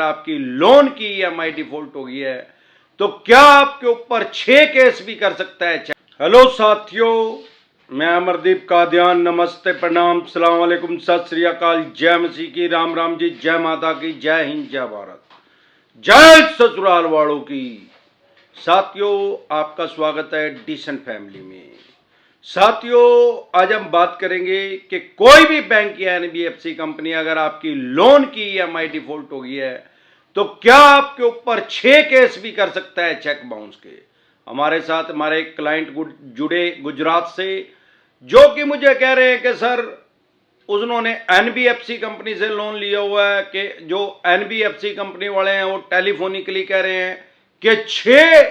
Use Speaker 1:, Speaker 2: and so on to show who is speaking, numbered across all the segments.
Speaker 1: आपकी लोन की EMI default हो गई है तो क्या आपके ऊपर 6 केस भी कर सकता है। हेलो साथियों, मैं अमरदीप कादियान। नमस्ते, प्रणाम, सलाम वालेकुम, सत श्री अकाल, जय मसीह की, राम राम जी, जय माता की, जय हिंद, जय भारत, जय ससुराल वालों की। साथियों, आपका स्वागत है डिसेंट फैमिली में। साथियों, आज हम बात करेंगे कि कोई भी बैंक या एनबीएफसी कंपनी अगर आपकी लोन की ईएमआई डिफॉल्ट हो गई है तो क्या आपके ऊपर 6 केस भी कर सकता है चेक बाउंस के। हमारे साथ हमारे एक क्लाइंट जुड़े गुजरात से, जो कि मुझे कह रहे हैं कि सर उन्होंने एनबीएफसी कंपनी से लोन लिया हुआ है, कि जो एनबीएफसी कंपनी वाले हैं वो टेलीफोनिकली कह रहे हैं कि 6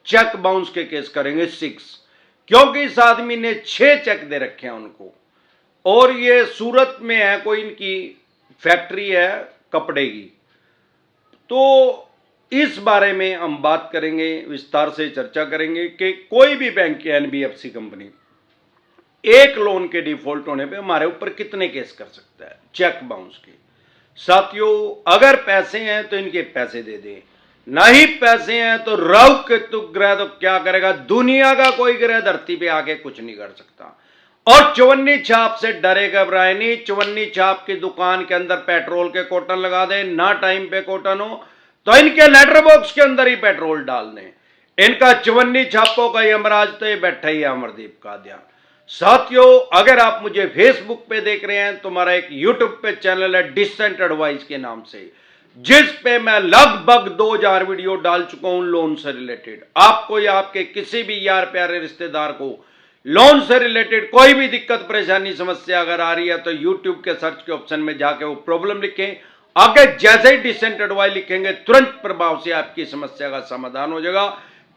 Speaker 1: चेक बाउंस के केस करेंगे, 6, क्योंकि इस आदमी ने 6 चेक दे रखे हैं उनको, और ये सूरत में है, कोई इनकी फैक्ट्री है कपड़े की। तो इस बारे में हम बात करेंगे, विस्तार से चर्चा करेंगे कि कोई भी बैंक की एनबीएफसी कंपनी एक लोन के डिफॉल्ट होने पे हमारे ऊपर कितने केस कर सकता है चेक बाउंस के। साथियों, अगर पैसे हैं तो इनके पैसे दे दें, नहीं पैसे हैं तो राहु केतु ग्रह तो क्या करेगा, दुनिया का कोई ग्रह धरती पे आके कुछ नहीं कर सकता। और चवन्नी छाप से डरे घबराए नहीं। चवन्नी छाप की दुकान के अंदर पेट्रोल के कोटन लगा दें, ना टाइम पे कोटन हो तो इनके लेटर बॉक्स के अंदर ही पेट्रोल डाल दें। इनका चवन्नी छापों का यमराज तो ये बैठा ही है, अमरदीप कादियान। साथियों, अगर आप मुझे फेसबुक पे देख रहे हैं तो हमारा एक यूट्यूब पे चैनल है डिसेंट एडवाइस के नाम से, जिस पे मैं लगभग 2000 वीडियो डाल चुका हूं लोन से रिलेटेड। आपको या आपके किसी भी यार प्यारे रिश्तेदार को लोन से रिलेटेड कोई भी दिक्कत परेशानी समस्या अगर आ रही है तो यूट्यूब के सर्च के ऑप्शन में जाके वो प्रॉब्लम लिखें, आगे जैसे ही डिसेंट एडवाइस लिखेंगे तुरंत प्रभाव से आपकी समस्या का समाधान हो जाएगा।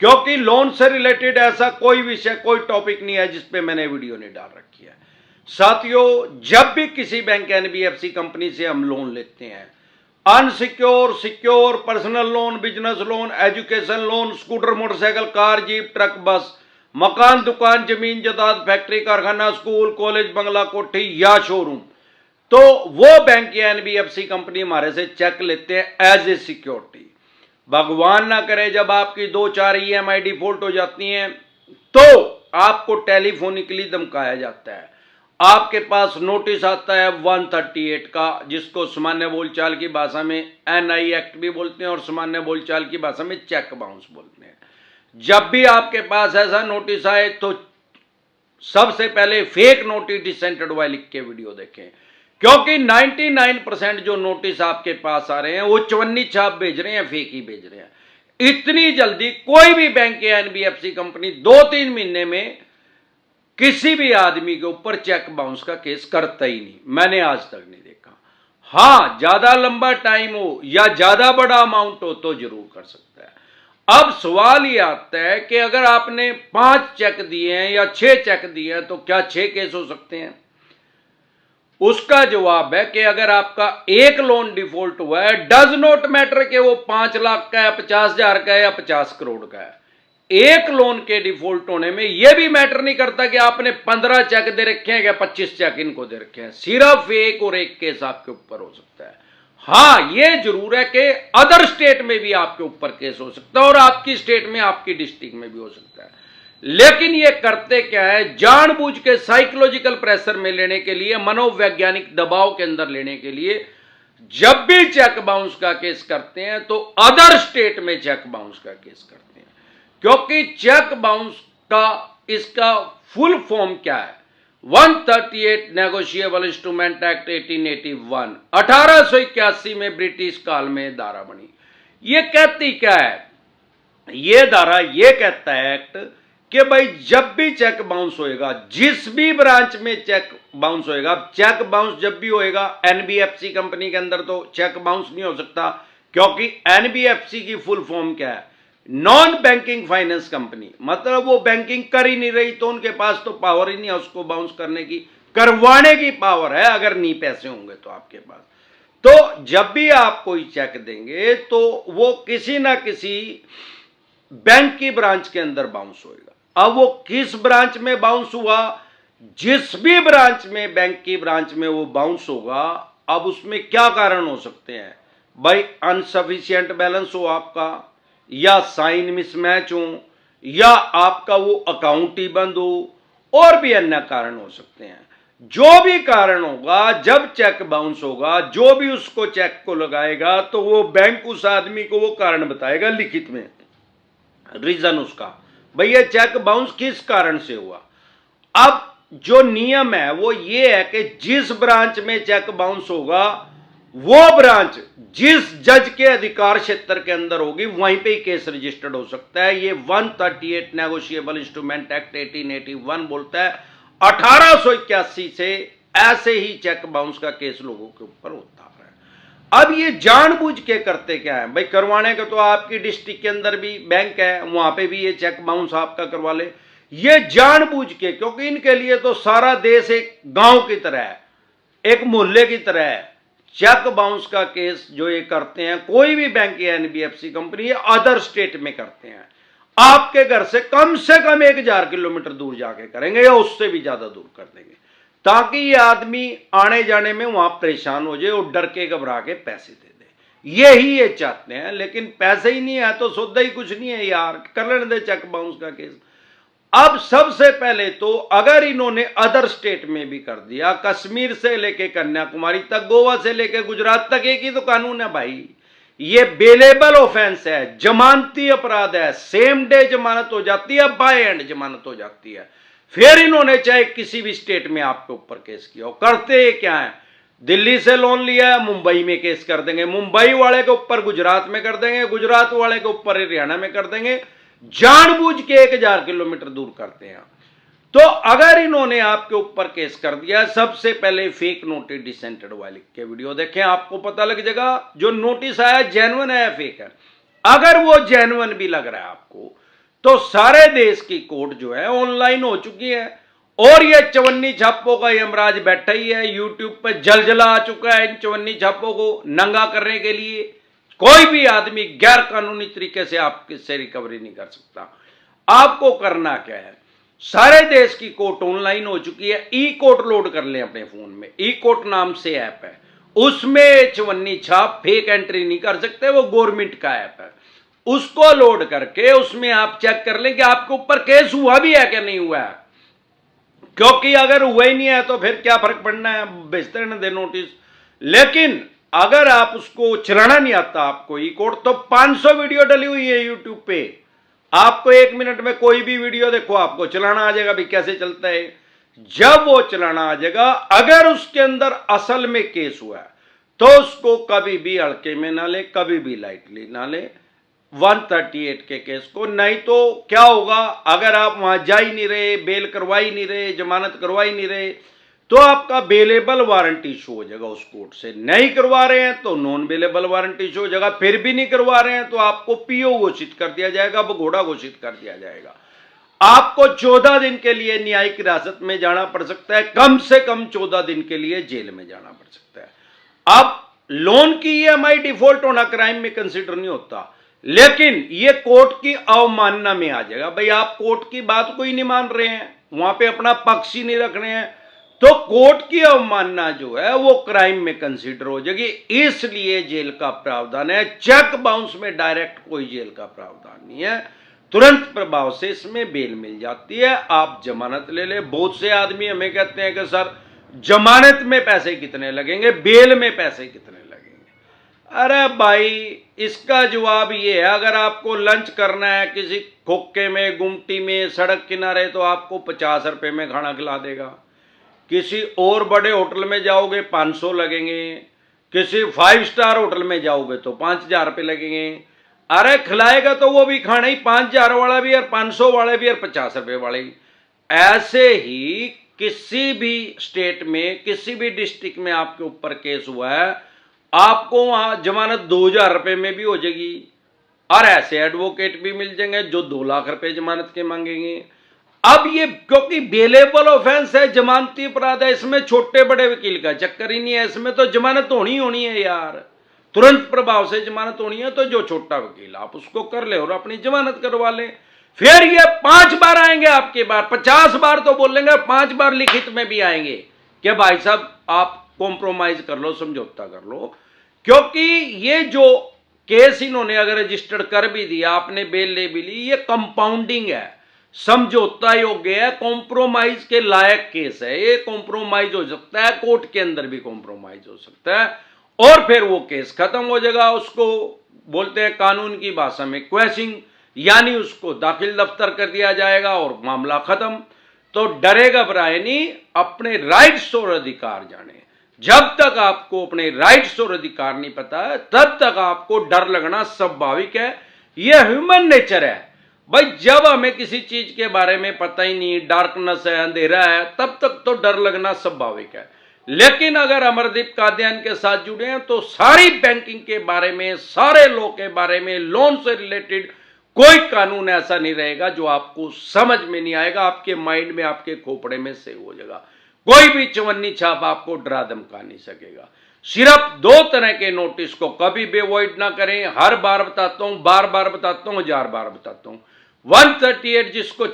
Speaker 1: क्योंकि लोन से रिलेटेड ऐसा कोई विषय, कोई टॉपिक नहीं है जिसपे मैंने वीडियो नहीं डाल रखी है। साथियों, जब भी किसी बैंक एनबीएफसी कंपनी से हम लोन लेते हैं, unsecure, secure, personal loan, business loan, education loan, scooter, motorcycle, car, jeep, truck, bus, मकान, दुकान, जमीन जायदाद, फैक्ट्री, कारखाना, स्कूल, कॉलेज, बंगला, कोठी या शोरूम, तो वो बैंक या एनबीएफसी कंपनी हमारे से चेक लेते हैं एज ए सिक्योरिटी। भगवान ना करे जब आपकी 2-4 ईएमआई डिफॉल्ट हो जाती हैं तो आपको टेलीफोनिकली धमकाया जाता है, आपके पास नोटिस आता है 138 का, जिसको सामान्य बोलचाल की भाषा में एनआई एक्ट भी बोलते हैं और सामान्य बोलचाल की भाषा में चेक बाउंस बोलते हैं। जब भी आपके पास ऐसा नोटिस आए तो सबसे पहले फेक नोटिस डिसेंट एडवाइस लिख के वीडियो देखें, क्योंकि 99% जो नोटिस आपके पास आ रहे हैं वो चवन्नी छाप भेज रहे हैं, फेक ही भेज रहे हैं। इतनी जल्दी कोई भी बैंक या एनबीएफसी कंपनी 2-3 महीने में किसी भी आदमी के ऊपर चेक बाउंस का केस करता ही नहीं, मैंने आज तक नहीं देखा। हाँ, ज्यादा लंबा टाइम हो या ज्यादा बड़ा अमाउंट हो तो जरूर कर सकता है। अब सवाल ये आता है कि अगर आपने 5 चेक दिए हैं या 6 चेक दिए हैं तो क्या 6 केस हो सकते हैं। उसका जवाब है कि अगर आपका एक लोन डिफॉल्ट हुआ है, डज नॉट मैटर कि वो 5 लाख का है, 50,000 का है या 50 करोड़ का है। एक लोन के डिफॉल्ट होने में यह भी मैटर नहीं करता कि आपने 15 चेक दे रखे हैं या 25 चेक इनको दे रखे हैं, सिर्फ एक और एक केस आपके ऊपर हो सकता है। हाँ, यह जरूर है कि अदर स्टेट में भी आपके ऊपर केस हो सकता है और आपकी स्टेट में, आपकी डिस्ट्रिक्ट में भी हो सकता है। लेकिन ये करते क्या है, जानबूझ के साइकोलॉजिकल प्रेशर में लेने के लिए, मनोवैज्ञानिक दबाव के अंदर लेने के लिए, जब भी चेक बाउंस का केस करते हैं तो अदर स्टेट में चेक बाउंस का केस करते हैं। क्योंकि चेक बाउंस का इसका फुल फॉर्म क्या है, 138 नेगोशिएबल इंस्ट्रूमेंट एक्ट 1881, 1881 में ब्रिटिश काल में धारा बनी। ये कहती क्या है, ये धारा ये कहता है एक्ट कि भाई जब भी चेक बाउंस होएगा, जिस भी ब्रांच में चेक बाउंस होएगा, चेक बाउंस जब भी होएगा, एनबीएफसी कंपनी के अंदर तो चेक बाउंस नहीं हो सकता, क्योंकि एनबीएफसी की फुल फॉर्म क्या है, नॉन बैंकिंग फाइनेंस कंपनी, मतलब वो बैंकिंग कर ही नहीं रही तो उनके पास तो पावर ही नहीं है उसको बाउंस करने की, करवाने की पावर है अगर नहीं पैसे होंगे तो आपके पास। तो जब भी आप कोई चेक देंगे तो वो किसी ना किसी बैंक की ब्रांच के अंदर बाउंस होएगा। अब वो किस ब्रांच में बाउंस हुआ, जिस भी ब्रांच में, बैंक की ब्रांच में वो बाउंस होगा, अब उसमें क्या कारण हो सकते हैं, भाई अनसफिशिएंट बैलेंस हो आपका, या साइन मिसमैच हो, या आपका वो अकाउंट ही बंद हो, और भी अन्य कारण हो सकते हैं। जो भी कारण होगा, जब चेक बाउंस होगा, जो भी उसको चेक को लगाएगा तो वो बैंक उस आदमी को वो कारण बताएगा लिखित में, रीजन उसका, भैया चेक बाउंस किस कारण से हुआ। अब जो नियम है वो ये है कि जिस ब्रांच में चेक बाउंस होगा वो ब्रांच जिस जज के अधिकार क्षेत्र के अंदर होगी वहीं पे ही केस रजिस्टर्ड हो सकता है। ये 138 नेगोशिएबल इंस्ट्रूमेंट एक्ट 1881 बोलता है। 1881 से ऐसे ही चेक बाउंस का केस लोगों के ऊपर होता है। अब ये जानबूझ के करते क्या है भाई, करवाने का तो आपकी डिस्ट्रिक्ट के अंदर भी बैंक है, वहां पे भी ये चेक बाउंस आपका करवा ले, ये जानबूझ के, क्योंकि इनके लिए तो सारा देश एक गांव की तरह है, एक मोहल्ले की तरह है। चेक बाउंस का केस जो ये करते हैं, कोई भी बैंक या एनबीएफसी कंपनी या अदर स्टेट में करते हैं, आपके घर से कम 1000 किलोमीटर दूर जाके करेंगे या उससे भी ज्यादा दूर कर देंगे, ताकि ये आदमी आने जाने में वहां परेशान हो जाए और डर के घबरा के पैसे दे दे। यही ये चाहते हैं, लेकिन पैसे ही नहीं है तो सौदा ही कुछ नहीं है यार, कर लेने दे चेक बाउंस का केस। अब सबसे पहले तो अगर इन्होंने अदर स्टेट में भी कर दिया, कश्मीर से लेके कन्याकुमारी तक, गोवा से लेके गुजरात तक एक ही तो कानून है भाई, ये बेलेबल ऑफेंस है, जमानती अपराध है, सेम डे जमानत हो जाती है, बाय एंड जमानत हो जाती है। फिर इन्होंने चाहे किसी भी स्टेट में आपके ऊपर केस किया हो, करते क्या है, दिल्ली से लोन लिया है मुंबई में केस कर देंगे, मुंबई वाले के ऊपर गुजरात में कर देंगे, गुजरात वाले के ऊपर हरियाणा में कर देंगे, जानबूझ के 1000 किलोमीटर दूर करते हैं। तो अगर इन्होंने आपके ऊपर केस कर दिया, सबसे पहले फेक नोटिस डिसेंटेड हुआ लिख के वीडियो देखें, आपको पता लग जाएगा जो नोटिस आया जेन्युइन है या फेक है। अगर वो जेन्युइन भी लग रहा है आपको, तो सारे देश की कोर्ट जो है ऑनलाइन हो चुकी है, और ये चवन्नी छापों का यमराज बैठा ही है, यूट्यूब पे जलजला आ चुका है इन चवन्नी छापों को नंगा करने के लिए। कोई भी आदमी गैर कानूनी तरीके से आपसे रिकवरी नहीं कर सकता। आपको करना क्या है, सारे देश की कोर्ट ऑनलाइन हो चुकी है, ई कोर्ट लोड कर लें अपने फोन में, ई कोर्ट नाम से ऐप है, उसमें चवन्नी छाप फेक एंट्री नहीं कर सकते, वो गवर्नमेंट का ऐप है, उसको लोड करके उसमें आप चेक कर लें कि आपके ऊपर केस हुआ भी है कि नहीं हुआ है। क्योंकि अगर हुआ ही नहीं है तो फिर क्या फर्क पड़ना है, भेजते रहने दे नोटिस। लेकिन अगर आप उसको चलाना नहीं आता आपको ई कोर्ट, तो 500 वीडियो डली हुई है यूट्यूब पे, आपको 1 मिनट में कोई भी वीडियो देखो आपको चलाना आ जाएगा भी कैसे चलता है। जब वो चलाना आ जाएगा, अगर उसके अंदर असल में केस हुआ है तो उसको कभी भी हल्के में ना ले, कभी भी लाइटली ना ले 138 के केस को। नहीं तो क्या होगा, अगर आप वहां जा ही नहीं रहे, बेल करवा ही नहीं रहे, जमानत करवा ही नहीं रहे, तो आपका बेलेबल वारंट इशू हो जाएगा उस कोर्ट से। नहीं करवा रहे हैं तो नॉन बेलेबल वारंट इशू हो जाएगा, फिर भी नहीं करवा रहे हैं तो आपको पीओ घोषित कर दिया जाएगा, भगोड़ा घोषित कर दिया जाएगा। आपको 14 दिन के लिए न्यायिक हिरासत में जाना पड़ सकता है, कम से कम 14 दिन के लिए जेल में जाना पड़ सकता है। अब लोन की ईएमआई डिफॉल्ट होना क्राइम में कंसिडर नहीं होता, लेकिन ये कोर्ट की अवमानना में आ जाएगा। भाई आप कोर्ट की बात को ही नहीं मान रहे हैं, वहां पे अपना पक्ष ही नहीं रख रहे हैं, तो कोर्ट की अवमानना जो है वो क्राइम में कंसीडर हो जाएगी, इसलिए जेल का प्रावधान है। चेक बाउंस में डायरेक्ट कोई जेल का प्रावधान नहीं है, तुरंत प्रभाव से इसमें बेल मिल जाती है, आप जमानत ले ले। बहुत से आदमी हमें कहते हैं कि सर जमानत में पैसे कितने लगेंगे, बेल में पैसे कितने लगेंगे। अरे भाई इसका जवाब ये है, अगर आपको लंच करना है किसी खोखे में, गुमटी में, सड़क किनारे, तो आपको 50 रुपए में खाना खिला देगा। किसी और बड़े होटल में जाओगे 500 लगेंगे, किसी 5 स्टार होटल में जाओगे तो 5000 रुपये लगेंगे। अरे खिलाएगा तो वो भी खाना ही 5000 वाला भी और 500 वाले भी और 50 रुपये वाले ही। ऐसे ही किसी भी स्टेट में, किसी भी डिस्ट्रिक्ट में आपके ऊपर केस हुआ है, आपको वहां जमानत 2000 रुपये में भी हो जाएगी, और ऐसे एडवोकेट भी मिल जाएंगे जो 2 लाख रुपए जमानत के मांगेंगे। अब ये क्योंकि बेलेबल ऑफेंस है, जमानती अपराध है, इसमें छोटे बड़े वकील का चक्कर ही नहीं है, इसमें तो जमानत होनी है यार, तुरंत प्रभाव से जमानत होनी है। तो जो छोटा वकील आप उसको कर ले और अपनी जमानत करवा ले। फिर ये 5 बार आएंगे आपके बार, 50 बार तो बोलेंगे, 5 बार लिखित में भी आएंगे कि भाई साहब आप कॉम्प्रोमाइज कर लो, समझौता कर लो। क्योंकि ये जो केस इन्होंने अगर रजिस्टर्ड कर भी दिया, आपने बेल ले भी ली, ये कंपाउंडिंग है, समझौता योग्य है, कॉम्प्रोमाइज के लायक केस है। ये कॉम्प्रोमाइज हो सकता है, कोर्ट के अंदर भी कॉम्प्रोमाइज हो सकता है और फिर वो केस खत्म हो जाएगा। उसको बोलते हैं कानून की भाषा में क्वेशिंग, यानी उसको दाखिल दफ्तर कर दिया जाएगा और मामला खत्म। तो डरे घबराए नहीं, अपने राइट्स और अधिकार जाने। जब तक आपको अपने राइट्स और अधिकार नहीं पता है तब तक आपको डर लगना स्वाभाविक है, यह ह्यूमन नेचर है भाई। जब हमें किसी चीज के बारे में पता ही नहीं, डार्कनेस है, अंधेरा है, तब तक तो डर लगना स्वाभाविक है। लेकिन अगर अमरदीप कादियान के साथ जुड़े हैं तो सारी बैंकिंग के बारे में, सारे लॉ के बारे में, लोन से रिलेटेड कोई कानून ऐसा नहीं रहेगा जो आपको समझ में नहीं आएगा, आपके माइंड में, आपके खोपड़े में सेव हो जाएगा। कोई भी चवन्नी छाप आपको डरा धमका नहीं सकेगा। सिर्फ दो तरह के नोटिस को कभी भी अवॉइड ना करें। हर बार बताता हूं, बार बार बताता हूं, 1000 बार बताता हूं। 138 जिसको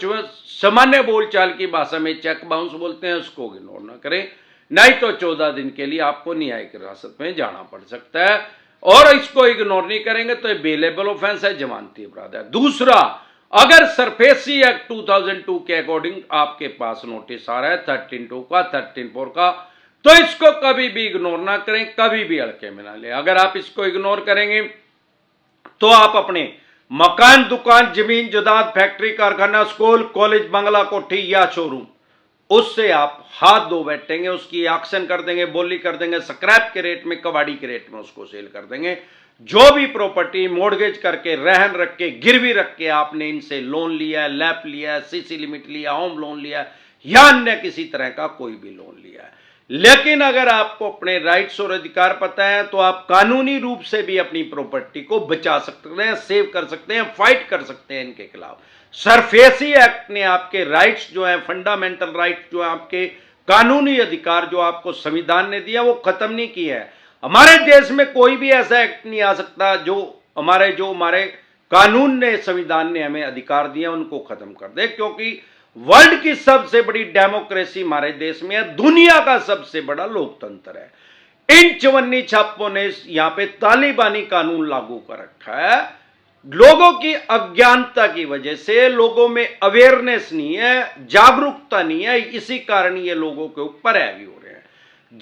Speaker 1: सामान्य बोलचाल की भाषा में चेक बाउंस बोलते हैं, उसको इग्नोर ना करें, नहीं तो 14 दिन के लिए आपको न्यायिक हिरासत में जाना पड़ सकता है। और इसको इग्नोर नहीं करेंगे तो बेलेबल ऑफेंस है, जमानती अपराध है। दूसरा, अगर सरफेसी एक्ट 2002 के अकॉर्डिंग आपके पास नोटिस आ रहा है 13(2) का, 13(4) का, तो इसको कभी भी इग्नोर ना करें, कभी भी हल्के में ना लें। अगर आप इसको इग्नोर करेंगे तो आप अपने मकान, दुकान, जमीन, जायदाद, फैक्ट्री, कारखाना, स्कूल, कॉलेज, बंगला, कोठी या शोरूम, उससे आप हाथ धो बैठेंगे, उसकी ऑक्शन कर देंगे, बोली कर देंगे, स्क्रैप के रेट में, कबाड़ी के रेट में उसको सेल कर देंगे। जो भी प्रॉपर्टी मॉर्गेज करके, रहन रख के, गिरवी रख के आपने इनसे लोन लिया है, लैप लिया है, सीसी लिमिट लिया, होम लोन लिया है या अन्य किसी तरह का कोई भी लोन लिया है, लेकिन अगर आपको अपने राइट्स और अधिकार पता है तो आप कानूनी रूप से भी अपनी प्रॉपर्टी को बचा सकते हैं, सेव कर सकते हैं, फाइट कर सकते हैं इनके खिलाफ। सरफेसी एक्ट ने आपके राइट्स जो है, फंडामेंटल राइट्स जो है, आपके कानूनी अधिकार जो आपको संविधान ने दिया, वो खत्म नहीं किया है। हमारे देश में कोई भी ऐसा एक्ट नहीं आ सकता जो हमारे कानून ने, संविधान ने हमें अधिकार दिया उनको खत्म कर दे, क्योंकि वर्ल्ड की सबसे बड़ी डेमोक्रेसी हमारे देश में है, दुनिया का सबसे बड़ा लोकतंत्र है। इन चवन्नी छापों ने यहां पे तालिबानी कानून लागू कर रखा है। लोगों की अज्ञानता की वजह से, लोगों में अवेयरनेस नहीं है, जागरूकता नहीं है, इसी कारण ये लोगों के ऊपर हैवी हो रहे हैं।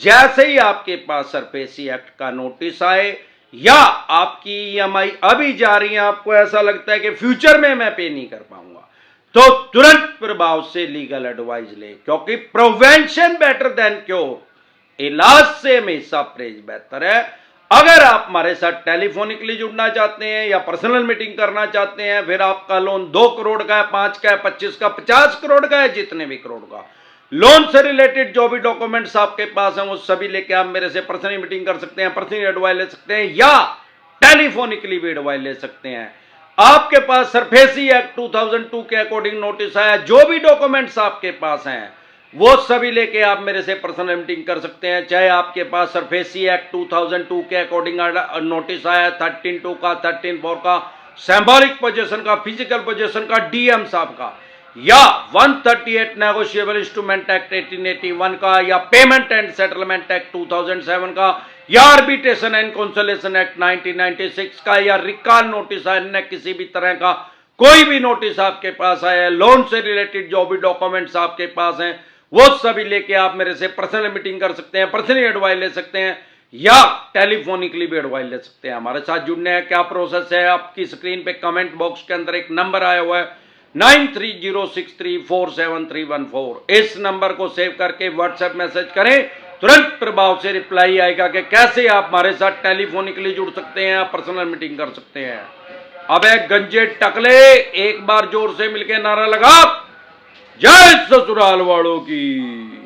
Speaker 1: जैसे ही आपके पास सरफेसी एक्ट का नोटिस आए या आपकी ईएमआई अभी जा रही है, आपको ऐसा लगता है कि फ्यूचर में मैं पे नहीं कर पाऊंगा, तो तुरंत प्रभाव से लीगल एडवाइस ले, क्योंकि प्रिवेंशन बेटर देन क्योर। इलाज से हमेशा परहेज बेहतर है। अगर आप हमारे साथ टेलीफोनिकली जुड़ना चाहते हैं या पर्सनल मीटिंग करना चाहते हैं, फिर आपका लोन 2 करोड़ का है, 5 का है, 25 का, 50 करोड़ का है, जितने भी करोड़ का लोन से रिलेटेड जो भी डॉक्यूमेंट्स आपके पास हैं वो सभी लेके आप मेरे से पर्सनल मीटिंग कर सकते हैं, पर्सनल एडवाइस ले सकते हैं या टेलीफोनिकली भी एडवाइस ले सकते हैं। आपके पास सरफेसी एक्ट 2002 के अकॉर्डिंग नोटिस आया, जो भी डॉक्यूमेंट्स आपके पास हैं वो सभी लेके आप मेरे से पर्सनल मीटिंग कर सकते हैं। चाहे आपके पास सरफेसी एक्ट 2002 के अकॉर्डिंग नोटिस आया 13(2) का, 13(4) का, सिंबॉलिक पोजीशन का, फिजिकल पोजीशन का, डीएम साहब का, या 138 नेगोशिएबल इंस्ट्रूमेंट एक्ट 1881 का, या पेमेंट एंड सेटलमेंट एक्ट 2007 का, या आर्बिट्रेशन एंड कंसोलिडेशन एक्ट 1996 का, या रिकॉल नोटिस आया, किसी भी तरह का कोई भी नोटिस आपके पास आया है, लोन से रिलेटेड जो भी डॉक्यूमेंट्स आपके पास हैं वो सभी लेके आप मेरे से पर्सनल मीटिंग कर सकते हैं, पर्सनल एडवाइस ले सकते हैं या टेलीफोनिकली भी एडवाइस ले सकते हैं। हमारे साथ जुड़ने का क्या प्रोसेस है, आपकी स्क्रीन पे कमेंट बॉक्स के अंदर एक नंबर आया हुआ है 9306347314। इस नंबर को सेव करके व्हाट्सएप मैसेज करें, तुरंत प्रभाव से रिप्लाई आएगा कि कैसे आप हमारे साथ टेलीफोनिकली जुड़ सकते हैं, पर्सनल मीटिंग कर सकते हैं। अबे गंजे टकले, एक बार जोर से मिलके नारा लगा, जय ससुराल वालों की।